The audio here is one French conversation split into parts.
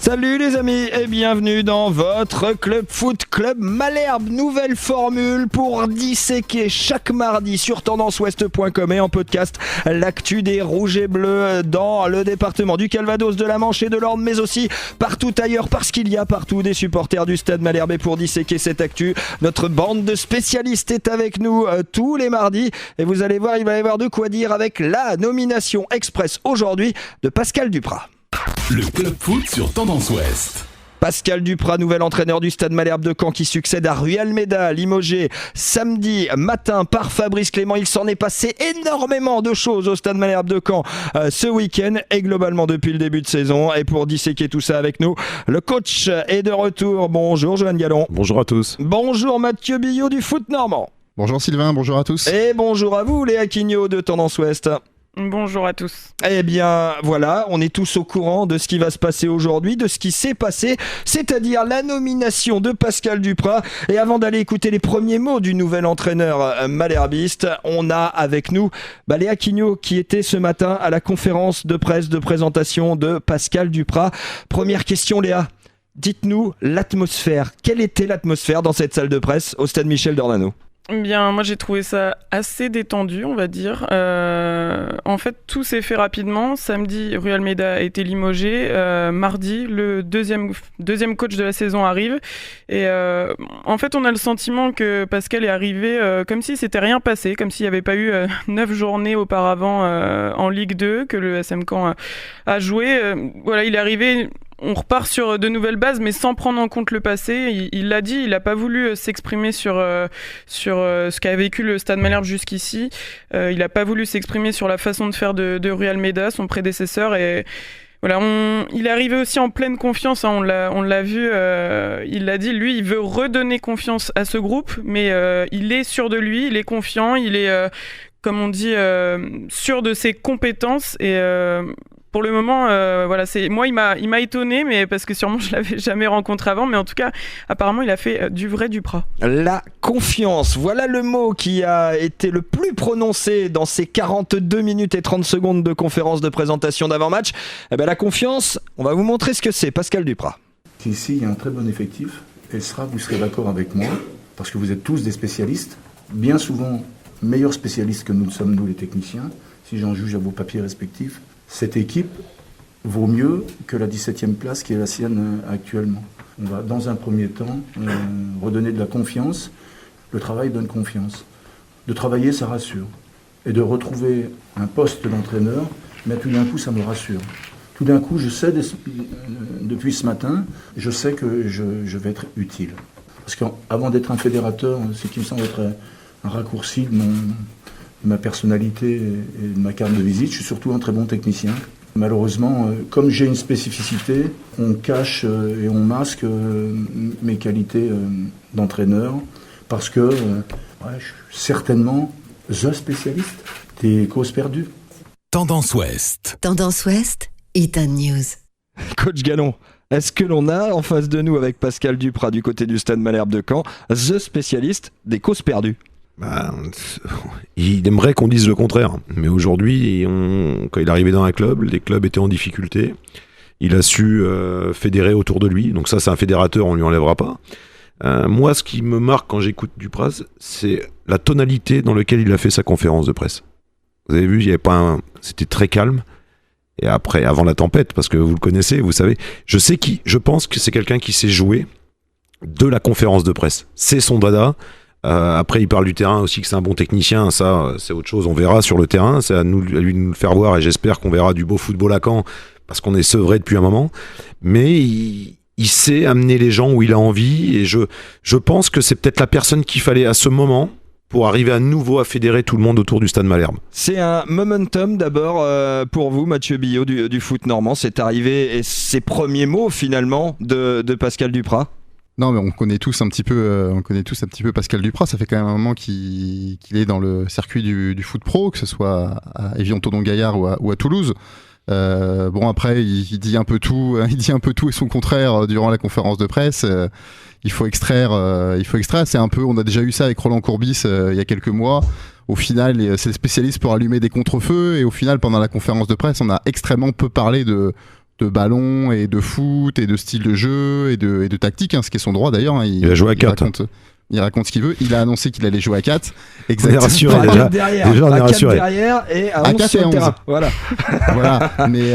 Salut les amis et bienvenue dans votre Club Foot Club Malherbe. Nouvelle formule pour disséquer chaque mardi sur tendanceouest.com et en podcast l'actu des Rouges et Bleus dans le département du Calvados, de la Manche et de l'Orne, mais aussi partout ailleurs, parce qu'il y a partout des supporters du Stade Malherbe. Et pour disséquer cette actu, notre bande de spécialistes est avec nous tous les mardis et vous allez voir, il va y avoir de quoi dire avec la nomination express aujourd'hui de Pascal Duprat. Le Club Foot sur Tendance Ouest. Pascal Duprat, nouvel entraîneur du Stade Malherbe de Caen, qui succède à Rui Almeida, limogé samedi matin par Fabrice Clément. Il s'en est passé énormément de choses au Stade Malherbe de Caen ce week-end et globalement depuis le début de saison. Et pour disséquer tout ça avec nous, le coach est de retour. Bonjour Johan Gallon. Bonjour à tous. Bonjour Mathieu Billot du Foot Normand. Bonjour Sylvain, bonjour à tous. Et bonjour à vous Léa Quignot de Tendance Ouest. Bonjour à tous. Eh bien voilà, on est tous au courant de ce qui va se passer aujourd'hui, de ce qui s'est passé, c'est-à-dire la nomination de Pascal Duprat. Et avant d'aller écouter les premiers mots du nouvel entraîneur malherbiste, on a avec nous Léa Quignot qui était ce matin à la conférence de presse de présentation de Pascal Duprat. Première question Léa, dites-nous l'atmosphère. Quelle était l'atmosphère dans cette salle de presse au stade Michel Dornano ? Bien, moi j'ai trouvé ça assez détendu, on va dire. En fait, tout s'est fait rapidement. Samedi, Rui Almeida a été limogé. Mardi, le deuxième coach de la saison arrive. Et en fait, on a le sentiment que Pascal est arrivé comme si c'était rien passé, comme s'il n'y avait pas eu 9 journées auparavant en Ligue 2 que le SM Caen a joué. Voilà, il est arrivé. On repart sur de nouvelles bases, mais sans prendre en compte le passé. Il l'a dit, il n'a pas voulu s'exprimer sur ce qu'a vécu le Stade Malherbe jusqu'ici. Il n'a pas voulu s'exprimer sur la façon de faire de Rui Almeida, son prédécesseur. Et voilà, il est arrivé aussi en pleine confiance. On l'a vu. Il l'a dit, lui, il veut redonner confiance à ce groupe, mais il est sûr de lui, il est confiant, il est, comme on dit, sûr de ses compétences et pour le moment, voilà, moi il m'a étonné, mais parce que sûrement je l'avais jamais rencontré avant, mais en tout cas, apparemment, il a fait du vrai Duprat. La confiance, voilà le mot qui a été le plus prononcé dans ces 42 minutes et 30 secondes de conférence de présentation d'avant-match. La confiance, on va vous montrer ce que c'est. Pascal Duprat. Ici, il y a un très bon effectif, et vous serez d'accord avec moi, parce que vous êtes tous des spécialistes, bien souvent meilleurs spécialistes que nous ne sommes, nous les techniciens, si j'en juge à vos papiers respectifs. Cette équipe vaut mieux que la 17e place qui est la sienne actuellement. On va, dans un premier temps, redonner de la confiance. Le travail donne confiance. De travailler, ça rassure. Et de retrouver un poste d'entraîneur, mais tout d'un coup, ça me rassure. Tout d'un coup, je sais, depuis ce matin, je sais que je vais être utile. Parce qu'avant d'être un fédérateur, ce qui me semble être un raccourci de ma personnalité et de ma carte de visite, je suis surtout un très bon technicien. Malheureusement, comme j'ai une spécificité, on cache et on masque mes qualités d'entraîneur parce que je suis certainement the spécialiste des causes perdues. Tendance Ouest. Tendance Ouest, Eton News. Coach Gallon, est-ce que l'on a en face de nous avec Pascal Duprat du côté du Stade Malherbe de Caen, the spécialiste des causes perdues ? Il aimerait qu'on dise le contraire, mais aujourd'hui, quand il est arrivé dans un club, les clubs étaient en difficulté. Il a su fédérer autour de lui, donc ça c'est un fédérateur, on lui enlèvera pas. Moi, ce qui me marque quand j'écoute Duprat, c'est la tonalité dans laquelle il a fait sa conférence de presse. Vous avez vu, il y avait pas c'était très calme. Et après, avant la tempête, parce que vous le connaissez, vous savez, je pense que c'est quelqu'un qui sait jouer de la conférence de presse. C'est son dada. Après, il parle du terrain aussi, que c'est un bon technicien. Ça, c'est autre chose. On verra sur le terrain. C'est à lui de nous le faire voir. Et j'espère qu'on verra du beau football à Caen, parce qu'on est sevré depuis un moment. Mais il sait amener les gens où il a envie. Et je pense que c'est peut-être la personne qu'il fallait à ce moment pour arriver à nouveau à fédérer tout le monde autour du Stade Malherbe. C'est un momentum d'abord pour vous, Mathieu Billot du Foot Normand. C'est arrivé et ces premiers mots finalement de Pascal Duprat. Non, mais on connaît tous un petit peu Pascal Duprat. Ça fait quand même un moment qu'il est dans le circuit du foot pro, que ce soit à Évian-Tondon-Gaillard ou à Toulouse. Bon, après, il dit un peu tout et son contraire durant la conférence de presse. Il faut extraire. C'est un peu, on a déjà eu ça avec Roland Courbis il y a quelques mois. Au final, c'est le spécialiste pour allumer des contre-feux. Et au final, pendant la conférence de presse, on a extrêmement peu parlé de ballon et de foot et de style de jeu et de tactique, ce qui est son droit d'ailleurs. Il va jouer à 4. Il raconte ce qu'il veut. Il a annoncé qu'il allait jouer à 4. Exactement. On est rassuré déjà. Déjà, on est rassuré. Derrière et à 11 sur le terrain. Voilà. Mais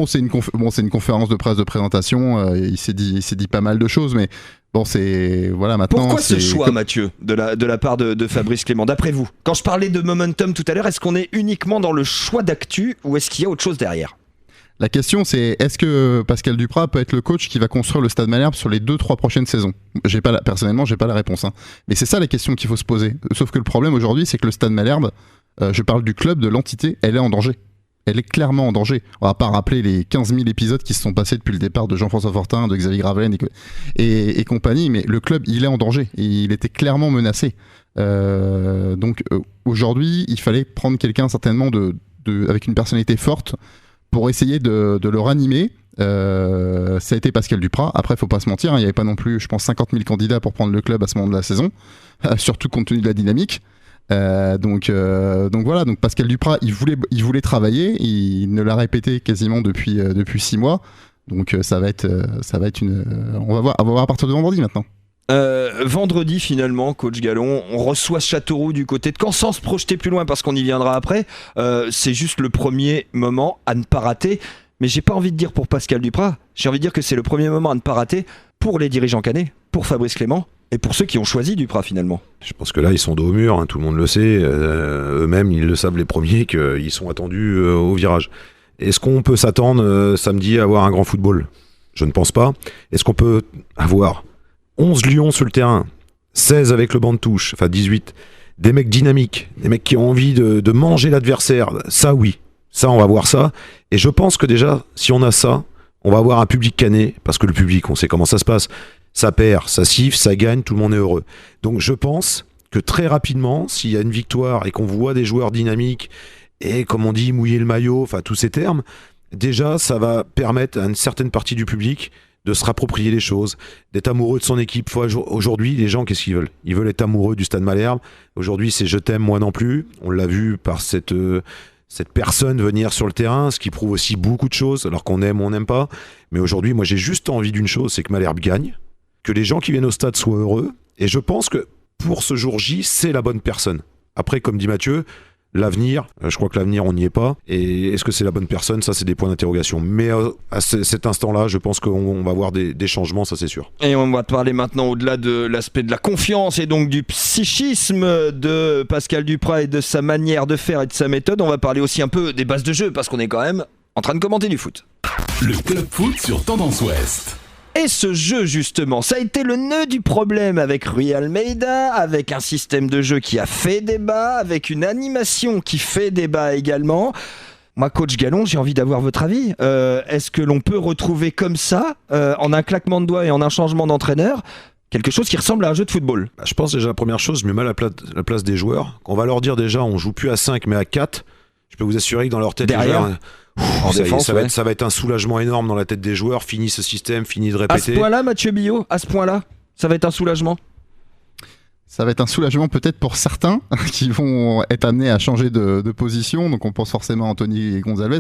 c'est une conférence de presse de présentation. Il s'est dit pas mal de choses, mais bon, c'est voilà maintenant. Pourquoi ce choix, Mathieu, de la part de Fabrice Clément, d'après vous? Quand je parlais de momentum tout à l'heure, est-ce qu'on est uniquement dans le choix d'actu ou est-ce qu'il y a autre chose derrière? La question, c'est est-ce que Pascal Duprat peut être le coach qui va construire le Stade Malherbe sur les 2-3 prochaines saisons? Personnellement, j'ai pas la réponse. Mais c'est ça la question qu'il faut se poser. Sauf que le problème aujourd'hui, c'est que le Stade Malherbe, je parle du club, de l'entité, elle est en danger. Elle est clairement en danger. On va pas rappeler les 15 000 épisodes qui se sont passés depuis le départ de Jean-François Fortin, de Xavier Gravelaine et compagnie, mais le club, il est en danger. Il était clairement menacé. Donc aujourd'hui, il fallait prendre quelqu'un certainement avec une personnalité forte pour essayer de le ranimer. Ça a été Pascal Duprat. Après, faut pas se mentir, il n'y avait pas non plus, je pense, 50 000 candidats pour prendre le club à ce moment de la saison, surtout compte tenu de la dynamique. Donc voilà, donc Pascal Duprat, il voulait travailler, il ne l'a répété quasiment depuis 6 mois. Donc ça va être on va voir à partir de vendredi maintenant. Vendredi finalement, coach Gallon, on reçoit Châteauroux du côté de Caen sans se projeter plus loin parce qu'on y viendra après. C'est juste le premier moment à ne pas rater. Mais j'ai pas envie de dire pour Pascal Duprat, j'ai envie de dire que c'est le premier moment à ne pas rater pour les dirigeants cannés, pour Fabrice Clément et pour ceux qui ont choisi Duprat finalement. Je pense que là ils sont dos au mur, tout le monde le sait. Eux-mêmes ils le savent les premiers qu'ils sont attendus au virage. Est-ce qu'on peut s'attendre samedi à avoir un grand football? Je ne pense pas. Est-ce qu'on peut avoir 11 lions sur le terrain, 16 avec le banc de touche, enfin 18, des mecs dynamiques, des mecs qui ont envie de manger l'adversaire, ça oui, ça on va voir ça, et je pense que déjà, si on a ça, on va avoir un public canet, parce que le public, on sait comment ça se passe, ça perd, ça siffle, ça gagne, tout le monde est heureux. Donc je pense que très rapidement, s'il y a une victoire et qu'on voit des joueurs dynamiques, et comme on dit, mouiller le maillot, enfin tous ces termes, déjà ça va permettre à une certaine partie du public de se rapproprier les choses, d'être amoureux de son équipe. Aujourd'hui, les gens, qu'est-ce qu'ils veulent? Ils veulent être amoureux du Stade Malherbe. Aujourd'hui, c'est je t'aime, moi non plus. On l'a vu par cette personne venir sur le terrain, ce qui prouve aussi beaucoup de choses, alors qu'on aime ou on n'aime pas. Mais aujourd'hui, moi, j'ai juste envie d'une chose, c'est que Malherbe gagne, que les gens qui viennent au stade soient heureux. Et je pense que pour ce jour J, c'est la bonne personne. Après, comme dit Mathieu, l'avenir, je crois que l'avenir on n'y est pas, et est-ce que c'est la bonne personne, ça c'est des points d'interrogation, mais à cet instant-là je pense qu'on va voir des changements, ça c'est sûr. Et on va parler maintenant au-delà de l'aspect de la confiance et donc du psychisme de Pascal Duprat et de sa manière de faire et de sa méthode, on va parler aussi un peu des bases de jeu parce qu'on est quand même en train de commenter du foot. Le Club Foot sur Tendance Ouest. Et ce jeu, justement, ça a été le nœud du problème avec Rui Almeida, avec un système de jeu qui a fait débat, avec une animation qui fait débat également. Moi, coach Gallon, j'ai envie d'avoir votre avis. Est-ce que l'on peut retrouver comme ça, en un claquement de doigts et en un changement d'entraîneur, quelque chose qui ressemble à un jeu de football? Je pense déjà, la première chose, je mets mal à la place des joueurs. On va leur dire déjà, on joue plus à 5 mais à 4. Je peux vous assurer que dans leur tête, derrière, ça va être un soulagement énorme dans la tête des joueurs. Fini ce système, fini de répéter. À ce point-là, Mathieu Billot, à ce point-là, ça va être un soulagement? Ça va être un soulagement peut-être pour certains qui vont être amenés à changer de position. Donc on pense forcément à Anthony Gonzalez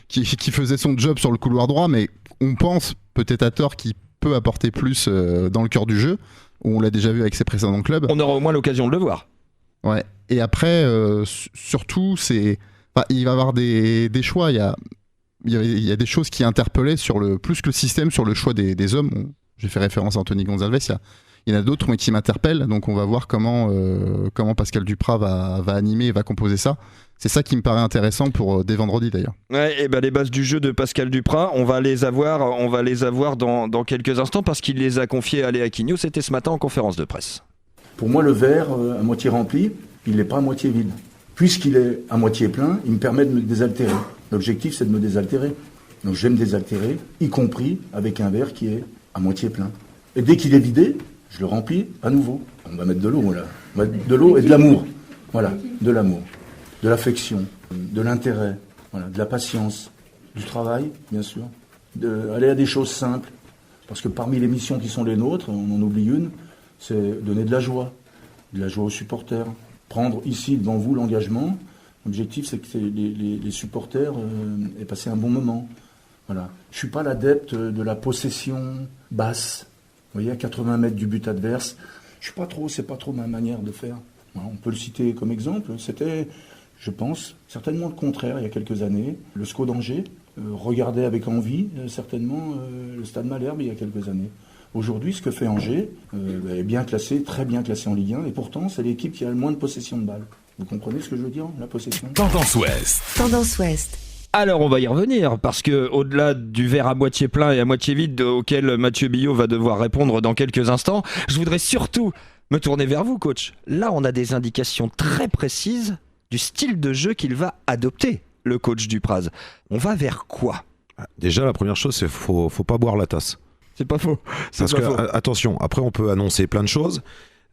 qui faisait son job sur le couloir droit, mais on pense peut-être à tort qu'il peut apporter plus dans le cœur du jeu. On l'a déjà vu avec ses précédents clubs. On aura au moins l'occasion de le voir. Ouais. Et après, surtout, il va y avoir des choix. Il y a des choses qui interpellaient plus que le système, sur le choix des hommes. J'ai fait référence à Anthony Gonzalez. Il y en a d'autres mais qui m'interpellent. Donc on va voir comment Pascal Duprat va animer et va composer ça. C'est ça qui me paraît intéressant pour dès vendredi d'ailleurs. Ouais, et les bases du jeu de Pascal Duprat, on va les avoir dans quelques instants parce qu'il les a confiées à Léa Quignou. C'était ce matin en conférence de presse. Pour moi, le verre à moitié rempli, il n'est pas à moitié vide. Puisqu'il est à moitié plein, il me permet de me désaltérer. L'objectif, c'est de me désaltérer. Donc je vais me désaltérer, y compris avec un verre qui est à moitié plein. Et dès qu'il est vidé, je le remplis à nouveau. On va mettre de l'eau, là. On va mettre de l'eau et de l'amour. Voilà, de l'amour, de l'affection, de l'intérêt, voilà, de la patience, du travail, bien sûr. Aller à des choses simples. Parce que parmi les missions qui sont les nôtres, on en oublie une, c'est donner de la joie aux supporters. Prendre ici devant vous l'engagement. L'objectif, c'est que les supporters aient passé un bon moment. Voilà. Je suis pas l'adepte de la possession basse. Vous voyez, à 80 mètres du but adverse. C'est pas trop ma manière de faire. On peut le citer comme exemple. C'était, je pense, certainement le contraire il y a quelques années. Le SCO d'Angers regardait avec envie, certainement, le Stade Malherbe il y a quelques années. Aujourd'hui, ce que fait Angers est bien classé, très bien classé en Ligue 1, et pourtant, c'est l'équipe qui a le moins de possession de balles. Vous comprenez ce que je veux dire, la possession ? Tendance Ouest. Tendance Ouest. Alors on va y revenir, parce que au-delà du verre à moitié plein et à moitié vide auquel Mathieu Billot va devoir répondre dans quelques instants, je voudrais surtout me tourner vers vous, coach. Là, on a des indications très précises du style de jeu qu'il va adopter, le coach Dupraz. On va vers quoi ? Déjà, la première chose, c'est faut pas boire la tasse. C'est pas faux. Parce que, attention, après on peut annoncer plein de choses.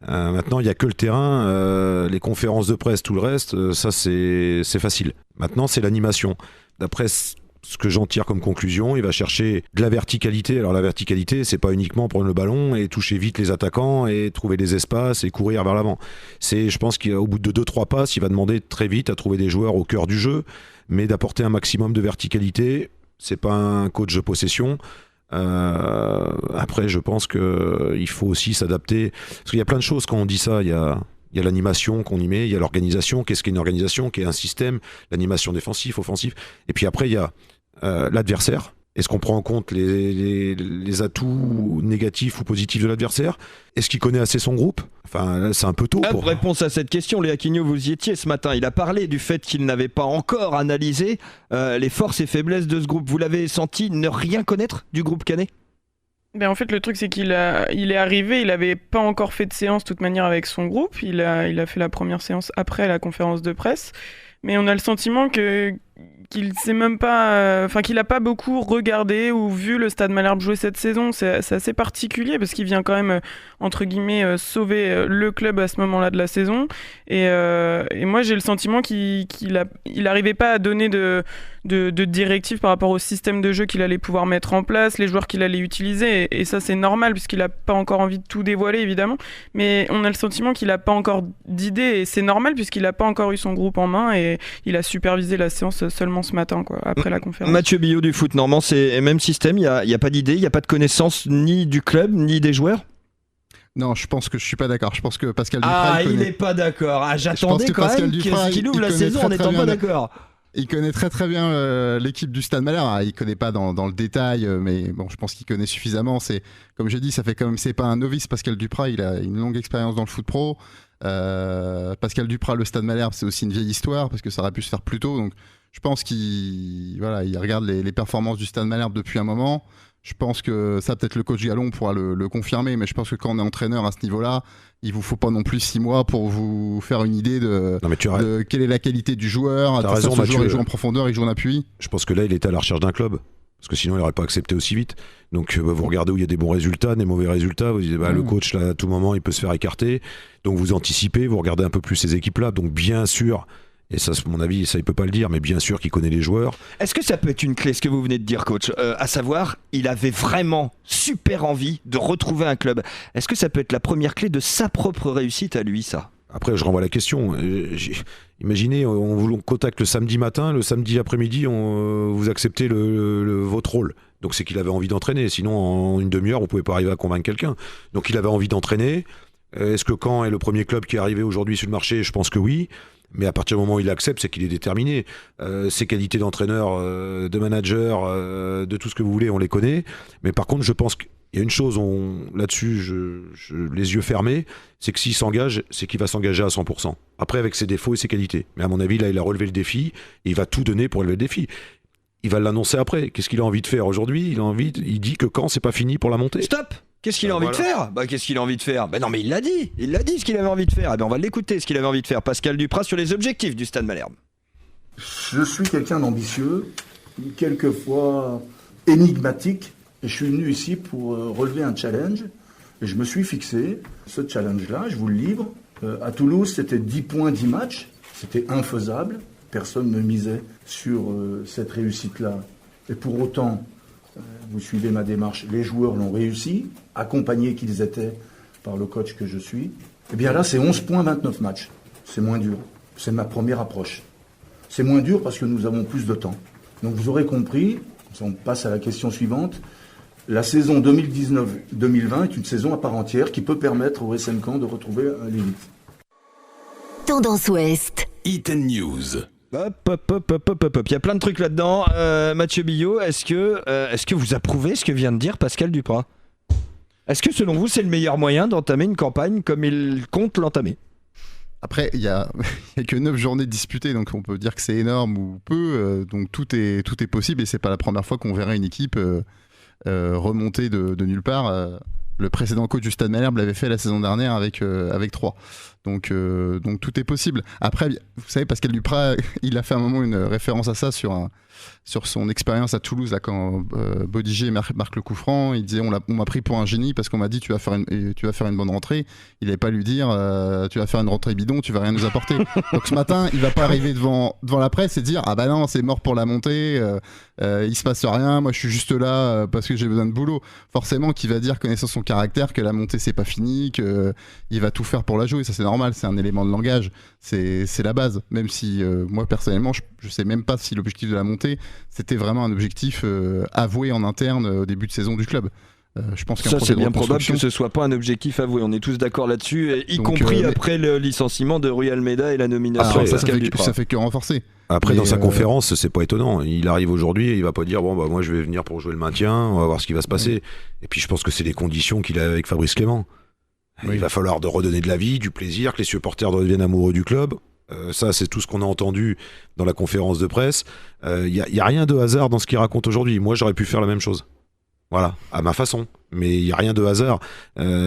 Maintenant, il n'y a que le terrain, les conférences de presse, tout le reste, ça c'est facile. Maintenant, c'est l'animation. D'après ce que j'en tire comme conclusion, il va chercher de la verticalité. Alors la verticalité, c'est pas uniquement prendre le ballon et toucher vite les attaquants et trouver des espaces et courir vers l'avant. Je pense qu'au bout de 2-3 passes, il va demander très vite à trouver des joueurs au cœur du jeu, mais d'apporter un maximum de verticalité. C'est pas un coach de possession. Après, je pense qu'il faut aussi s'adapter. Parce qu'il y a plein de choses quand on dit ça. Il y a l'animation qu'on y met, il y a l'organisation. Qu'est-ce qu'est une organisation ? Qu'est un système ? L'animation défensif, offensif. Et puis après, il y a l'adversaire. Est-ce qu'on prend en compte les atouts négatifs ou positifs de l'adversaire ? Est-ce qu'il connaît assez son groupe ? Enfin, là, c'est un peu tôt. Réponse à cette question, Léa Quignot, vous y étiez ce matin. Il a parlé du fait qu'il n'avait pas encore analysé les forces et faiblesses de ce groupe. Vous l'avez senti ne rien connaître du groupe canet ? En fait, le truc, c'est qu'il est arrivé, il n'avait pas encore fait de séance de toute manière avec son groupe. Il a fait la première séance après la conférence de presse. Mais on a le sentiment qu'il sait même pas, qu'il a pas beaucoup regardé ou vu le Stade Malherbe jouer cette saison. C'est assez particulier parce qu'il vient quand même entre guillemets sauver le club à ce moment-là de la saison. Et moi j'ai le sentiment qu'il arrivait pas à donner de directives par rapport au système de jeu qu'il allait pouvoir mettre en place, les joueurs qu'il allait utiliser. Et ça c'est normal puisqu'il a pas encore envie de tout dévoiler évidemment. Mais on a le sentiment qu'il a pas encore d'idées et c'est normal puisqu'il a pas encore eu son groupe en main et il a supervisé la séance seulement ce matin, après la conférence. Mathieu Billot du Foot Normand, c'est le même système, il n'y a pas d'idée, il n'y a pas de connaissance ni du club, ni des joueurs ? Non, je pense que je suis pas d'accord. Je pense que Pascal Dupraz... il n'est pas d'accord. J'attendais quand même qu'il ouvre la saison en n'étant pas d'accord. Il connaît très très bien l'équipe du Stade Malherbe. Il connaît pas dans le détail, mais bon, je pense qu'il connaît suffisamment. C'est, comme j'ai dit, ça fait quand même, c'est pas un novice. Pascal Dupraz, il a une longue expérience dans le foot pro. Pascal Dupraz, le Stade Malherbe, c'est aussi une vieille histoire parce que ça aurait pu se faire plus tôt. Donc, je pense qu'il regarde les performances du Stade Malherbe depuis un moment. Je pense que ça, peut-être le coach Gallon pourra le confirmer, mais je pense que quand on est entraîneur à ce niveau-là, il vous faut pas non plus 6 mois pour vous faire une idée de quelle est la qualité du joueur. T'as raison, Mathieu, il joue en profondeur, il joue en appui. Je pense que là, il était à la recherche d'un club. Parce que sinon, il n'aurait pas accepté aussi vite. Donc, vous regardez où il y a des bons résultats, des mauvais résultats. Vous dites, le coach, là, à tout moment, il peut se faire écarter. Donc, vous anticipez, vous regardez un peu plus ces équipes-là. Donc, bien sûr, et ça, à mon avis, ça, il peut pas le dire, mais bien sûr qu'il connaît les joueurs. Est-ce que ça peut être une clé, ce que vous venez de dire, coach ? À savoir, il avait vraiment super envie de retrouver un club. Est-ce que ça peut être la première clé de sa propre réussite à lui, ça ? Après, je renvoie la question. Imaginez, on vous contacte le samedi matin, le samedi après-midi, vous acceptez votre rôle. Donc c'est qu'il avait envie d'entraîner. Sinon, en une demi-heure, on pouvait pas arriver à convaincre quelqu'un. Donc il avait envie d'entraîner. Est-ce que Caen est le premier club qui est arrivé aujourd'hui sur le marché ? Je pense que oui. Mais à partir du moment où il accepte, c'est qu'il est déterminé. Ses qualités d'entraîneur, de manager, de tout ce que vous voulez, on les connaît. Mais par contre, je pense qu'il y a une chose, là-dessus, les yeux fermés, c'est que s'il s'engage, c'est qu'il va s'engager à 100%. Après, avec ses défauts et ses qualités. Mais à mon avis, là, il a relevé le défi et il va tout donner pour relever le défi. Il va l'annoncer après. Qu'est-ce qu'il a envie de faire aujourd'hui ? Il dit que Caen, c'est pas fini pour la montée. Stop ! Qu'est-ce qu'il a envie de faire ? Qu'est-ce qu'il a envie de faire ? Non, mais il l'a dit ce qu'il avait envie de faire. On va l'écouter, ce qu'il avait envie de faire. Pascal Dupraz sur les objectifs du Stade Malherbe. Je suis quelqu'un d'ambitieux, quelquefois énigmatique, et je suis venu ici pour relever un challenge. Et je me suis fixé ce challenge-là, je vous le livre. À Toulouse, c'était 10 points, 10 matchs. C'était infaisable. Personne ne misait sur cette réussite-là. Et pour autant, vous suivez ma démarche, les joueurs l'ont réussi, accompagnés qu'ils étaient par le coach que je suis. Et bien là, c'est 11 points, 29 matchs. C'est moins dur. C'est ma première approche. C'est moins dur parce que nous avons plus de temps. Donc vous aurez compris On passe à la question suivante. La saison 2019-2020 est une saison à part entière qui peut permettre au SM Caen de retrouver l'élite. Tendance Ouest. Hit and News. Hop. Il y a plein de trucs là-dedans. Mathieu Billot, est-ce que vous approuvez ce que vient de dire Pascal Duprat ? Est-ce que selon vous, c'est le meilleur moyen d'entamer une campagne comme il compte l'entamer ? Après, il y a que 9 journées disputées, donc on peut dire que c'est énorme ou peu. Donc tout est possible et c'est pas la première fois qu'on verra une équipe remonter de nulle part. Le précédent coach du Stade Malherbe l'avait fait la saison dernière avec 3. Donc tout est possible. Après, vous savez, Pascal Duprat, il a fait un moment une référence à ça sur son expérience à Toulouse, là, quand Bodiger marque le coup franc. Il disait on m'a pris pour un génie parce qu'on m'a dit tu vas faire une bonne rentrée. Il n'avait pas lui dire tu vas faire une rentrée bidon, tu vas rien nous apporter. Donc ce matin, il va pas arriver devant la presse et dire ah bah non, c'est mort pour la montée, il se passe rien, moi je suis juste là parce que j'ai besoin de boulot. Forcément qu'il va dire, connaissant son caractère, que la montée c'est pas fini, qu'il va tout faire pour la jouer. Ça c'est normal, c'est un élément de langage, c'est la base. Même si moi personnellement je sais même pas si l'objectif de la montée c'était vraiment un objectif avoué en interne au début de saison du club. Je pense ça c'est bien probable que ce soit pas un objectif avoué, on est tous d'accord là-dessus, y compris après le licenciement de Rui Almeida et la nomination de Pascal Duprat. Ça fait que renforcer. Après, dans sa conférence, c'est pas étonnant. Il arrive aujourd'hui et il va pas dire bon bah moi je vais venir pour jouer le maintien, on va voir ce qui va se passer. Et puis je pense que c'est les conditions qu'il a avec Fabrice Clément. Oui. Il va falloir redonner de la vie, du plaisir, que les supporters deviennent amoureux du club. Ça, c'est tout ce qu'on a entendu dans la conférence de presse. Il y a rien de hasard dans ce qu'il raconte aujourd'hui. Moi, j'aurais pu faire la même chose. Voilà, à ma façon. Mais il y a rien de hasard.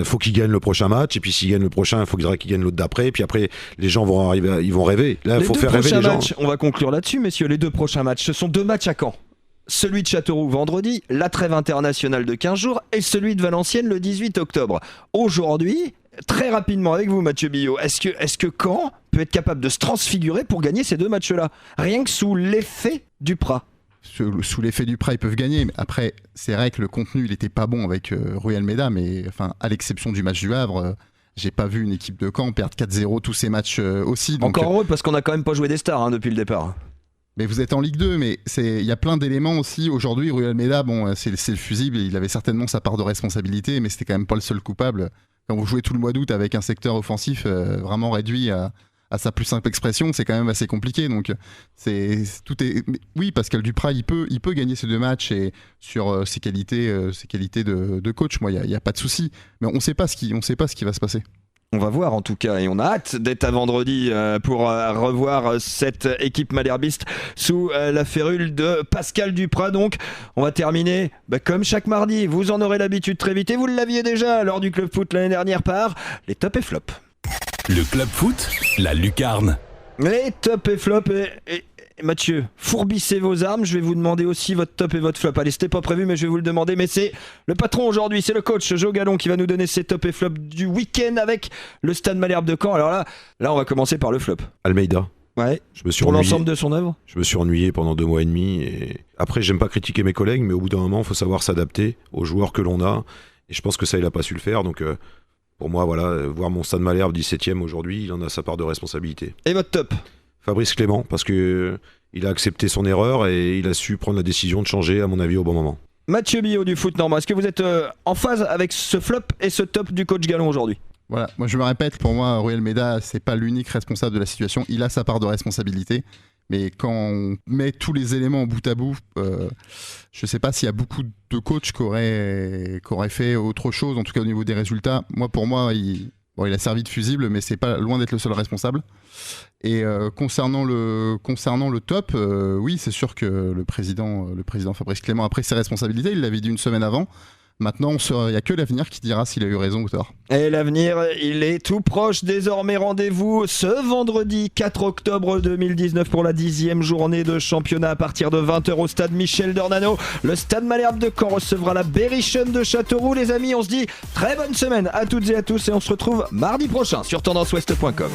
Faut qu'il gagne le prochain match, et puis s'il gagne le prochain, il faudrait qu'il gagne l'autre d'après. Et puis après, les gens vont arriver, ils vont rêver. Là, il faut faire rêver les gens. On va conclure là-dessus, messieurs. Les 2 prochains matchs, ce sont 2 matchs à Caen. Celui de Châteauroux vendredi, la trêve internationale de 15 jours, et celui de Valenciennes le 18 octobre. Aujourd'hui, très rapidement avec vous, Mathieu Billot, est-ce que Caen peut être capable de se transfigurer pour gagner ces 2 matchs-là, rien que sous l'effet Duprat? Sous l'effet Duprat, ils peuvent gagner. Mais après, c'est vrai que le contenu, il n'était pas bon avec Rui Almeida, mais enfin, à l'exception du match du Havre, j'ai pas vu une équipe de Caen perdre 4-0 tous ces matchs aussi. Donc, encore heureux, parce qu'on a quand même pas joué des stars depuis le départ. Mais vous êtes en Ligue 2, mais il y a plein d'éléments aussi. Aujourd'hui, Rui Almeida, bon, c'est le fusible, il avait certainement sa part de responsabilité, mais c'était quand même pas le seul coupable. Quand vous jouez tout le mois d'août avec un secteur offensif vraiment réduit à sa plus simple expression, c'est quand même assez compliqué. Donc, oui, Pascal Duprat, il peut gagner ces 2 matchs et sur ses qualités de coach. Moi, il y a pas de souci. Mais on sait pas ce qui va se passer. On va voir en tout cas, et on a hâte d'être à vendredi pour revoir cette équipe malherbiste sous la férule de Pascal Duprat. Donc on va terminer comme chaque mardi, vous en aurez l'habitude très vite, et vous l'aviez déjà lors du Club Foot l'année dernière par les top et flop. Le Club Foot, la lucarne. Les top et flop, et Mathieu, fourbissez vos armes, je vais vous demander aussi votre top et votre flop. Allez, c'était pas prévu, mais je vais vous le demander. Mais c'est le patron aujourd'hui, c'est le coach Joe Gallon qui va nous donner ses top et flop du week-end avec le Stade Malherbe de Caen. Alors là, on va commencer par le flop. Almeida. Ouais. Pour l'ensemble de son œuvre. Je me suis ennuyé pendant 2 mois et demi. Et après, j'aime pas critiquer mes collègues, mais au bout d'un moment, il faut savoir s'adapter aux joueurs que l'on a. Et je pense que ça, il a pas su le faire. Donc, pour moi, voilà, voir mon Stade Malherbe 17e aujourd'hui, il en a sa part de responsabilité. Et votre top? Fabrice Clément, parce que il a accepté son erreur et il a su prendre la décision de changer, à mon avis, au bon moment. Mathieu Billot du Foot Normand, est-ce que vous êtes en phase avec ce flop et ce top du coach Gallon aujourd'hui? Voilà, moi je me répète, pour moi, Rui Almeida, c'est pas l'unique responsable de la situation. Il a sa part de responsabilité, mais quand on met tous les éléments bout à bout, je sais pas s'il y a beaucoup de coachs qui auraient fait autre chose, en tout cas au niveau des résultats. Pour moi, il a servi de fusible, mais c'est pas loin d'être le seul responsable. Et concernant le top, oui, c'est sûr que le président Fabrice Clément a pris ses responsabilités, il l'avait dit une semaine avant. Maintenant, il n'y a que l'avenir qui dira s'il a eu raison ou tort. Et l'avenir, il est tout proche désormais. Rendez-vous ce vendredi 4 octobre 2019 pour la 10e journée de championnat à partir de 20h au stade Michel Dornano. Le Stade Malherbe de Caen recevra la Berrichonne de Châteauroux. Les amis, on se dit très bonne semaine à toutes et à tous et on se retrouve mardi prochain sur tendanceouest.com.